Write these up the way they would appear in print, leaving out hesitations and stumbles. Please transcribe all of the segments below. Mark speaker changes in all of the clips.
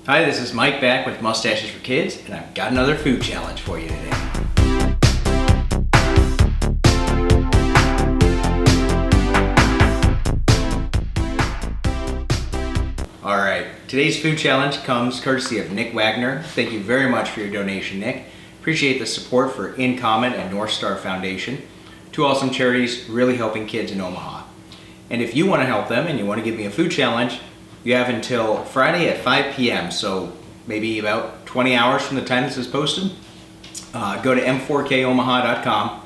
Speaker 1: Hi, this is Mike back with Mustaches for Kids, and I've got another food challenge for you today. Alright, today's food challenge comes courtesy of Nick Wagner. Thank you very much for your donation, Nick. Appreciate the support for In Common and North Star Foundation, two awesome charities really helping kids in Omaha. And if you want to help them and you want to give me a food challenge, you have until Friday at 5 p.m., so maybe about 20 hours from the time this is posted. Go to m4komaha.com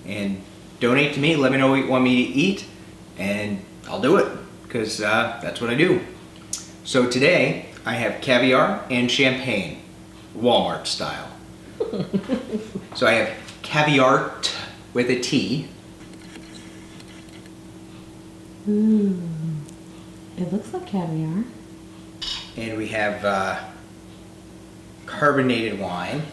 Speaker 1: and donate to me. Let me know what you want me to eat, and I'll do it, because that's what I do. So today, I have caviar and champagne, Walmart style. So I have caviar with a T.
Speaker 2: Ooh, it looks like caviar.
Speaker 1: And we have carbonated wine.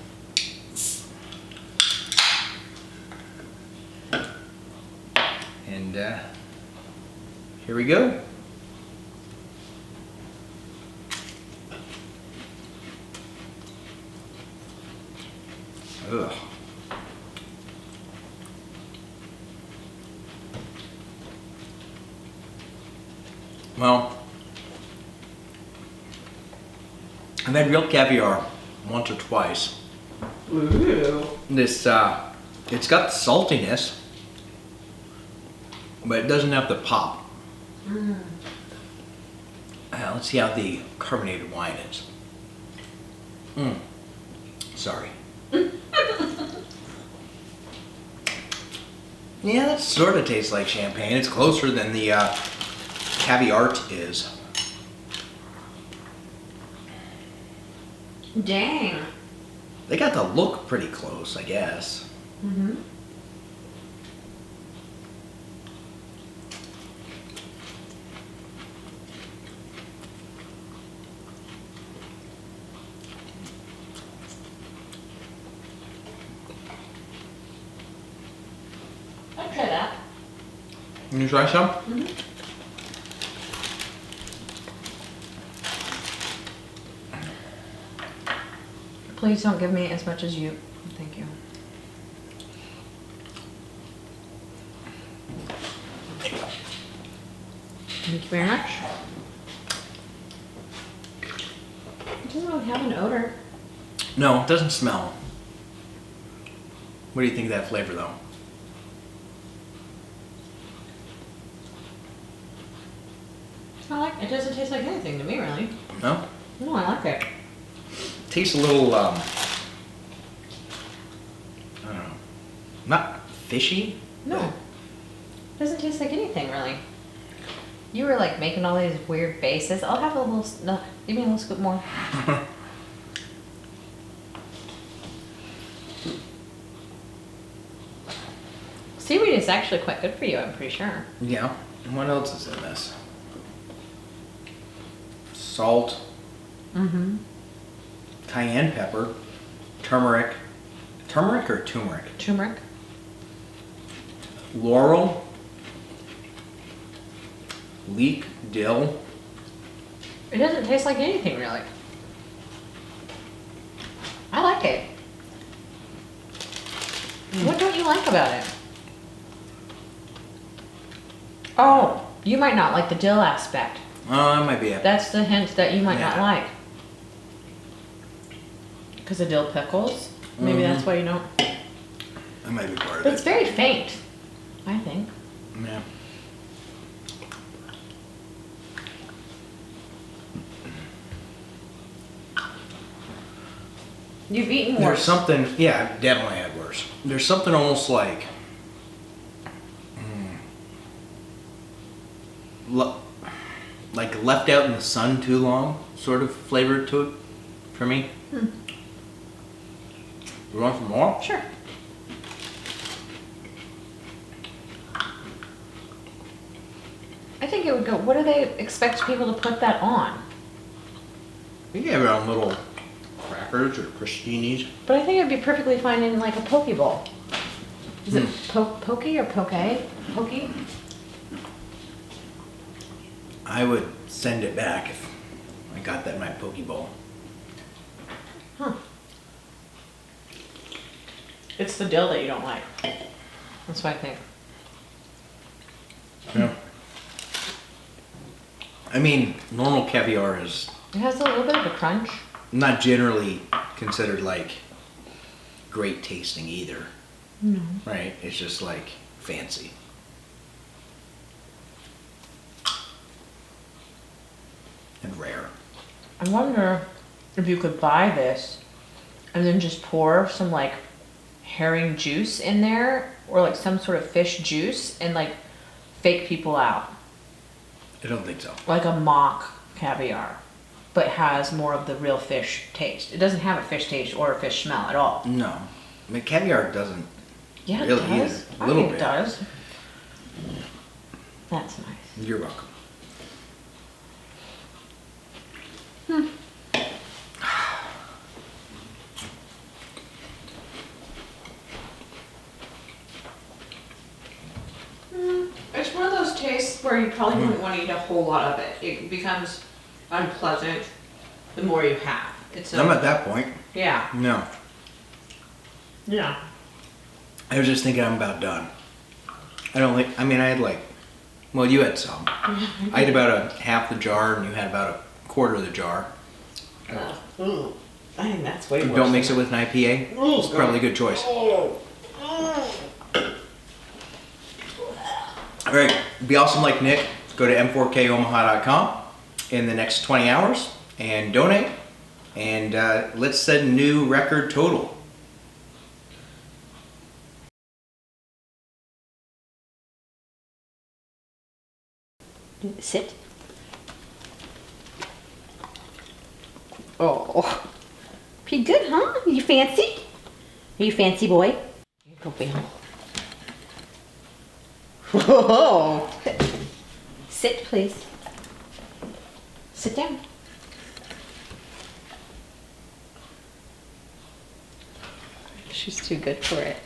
Speaker 1: And here we go. Ugh. Well, I've had real caviar once or twice.
Speaker 2: Ooh.
Speaker 1: This, it's got saltiness, but it doesn't have the pop. Let's see how the carbonated wine is. Sorry. Yeah, that sort of tastes like champagne. It's closer than the caviar is.
Speaker 2: Dang.
Speaker 1: They got to look pretty close, I guess.
Speaker 2: Mm-hmm. I'd try that.
Speaker 1: Can you try some?
Speaker 2: Mm-hmm. Please don't give me as much as you. Thank you. Thank you very much. It doesn't really have an odor.
Speaker 1: No, it doesn't smell. What do you think of that flavor, though?
Speaker 2: It doesn't taste like anything to me, really.
Speaker 1: No?
Speaker 2: No, I like it.
Speaker 1: Tastes a little, I don't know, not fishy?
Speaker 2: No. It doesn't taste like anything, really. You were like making all these weird bases. I'll have a little, no, give me a little scoop more. Seaweed is actually quite good for you, I'm pretty sure.
Speaker 1: Yeah. And what else is in this? Salt,
Speaker 2: Mm-hmm.
Speaker 1: cayenne pepper, turmeric. Turmeric or turmeric?
Speaker 2: Turmeric.
Speaker 1: Laurel, leek, dill.
Speaker 2: It doesn't taste like anything, really. I like it. What don't you like about it? Oh, you might not like the dill aspect.
Speaker 1: Oh, that might be it.
Speaker 2: That's the hint that you might not
Speaker 1: Yeah.
Speaker 2: like. Because of dill pickles? Maybe that's why you don't.
Speaker 1: That might be part of
Speaker 2: But it's
Speaker 1: it.
Speaker 2: very faint, I think.
Speaker 1: Yeah.
Speaker 2: You've eaten
Speaker 1: There's
Speaker 2: worse.
Speaker 1: something, yeah, I've definitely had worse. There's something almost like, like left out in the sun too long, sort of flavor to it, for me. You want some more?
Speaker 2: Sure. I think it would go. What do they expect people to put that on?
Speaker 1: You can have your own little crackers or crostinis.
Speaker 2: But I think it'd be perfectly fine in like a poke bowl. Is it pokey or poke? Pokey?
Speaker 1: I would send it back if I got that in my poke bowl.
Speaker 2: Huh. It's the dill that you don't like. That's what I think.
Speaker 1: Yeah. I mean, normal caviar is
Speaker 2: It has a little bit of a crunch.
Speaker 1: not generally considered like great tasting either.
Speaker 2: No.
Speaker 1: Right? It's just like fancy. And rare.
Speaker 2: I wonder if you could buy this and then just pour some like herring juice in there or like some sort of fish juice and like fake people out.
Speaker 1: I don't think so.
Speaker 2: Like a mock caviar, but has more of the real fish taste. It doesn't have a fish taste or a fish smell at all.
Speaker 1: No. I mean, caviar doesn't.
Speaker 2: Yeah,
Speaker 1: Really
Speaker 2: it does.
Speaker 1: either. A
Speaker 2: I
Speaker 1: little
Speaker 2: think
Speaker 1: bit.
Speaker 2: it does. That's nice.
Speaker 1: You're welcome.
Speaker 2: It's one of those tastes where you probably wouldn't want to eat a whole lot of it. It becomes unpleasant the more you have. It's
Speaker 1: I'm at that point.
Speaker 2: yeah.
Speaker 1: No.
Speaker 2: Yeah.
Speaker 1: I was just thinking I'm about done. I don't like, I mean, I had like, well, you had some. I had about a half the jar and you had about a quarter of the jar.
Speaker 2: Ooh. I think that's way worse.
Speaker 1: Don't mix it with an IPA. It's probably a good choice. All right, be awesome like Nick. Go to m4komaha.com in the next 20 hours and donate. And let's set a new record total.
Speaker 2: Sit. Oh. Pretty good, huh? You fancy? Are you fancy boy? Here you go, Bill. Whoa. Sit, please. Sit down. She's too good for it.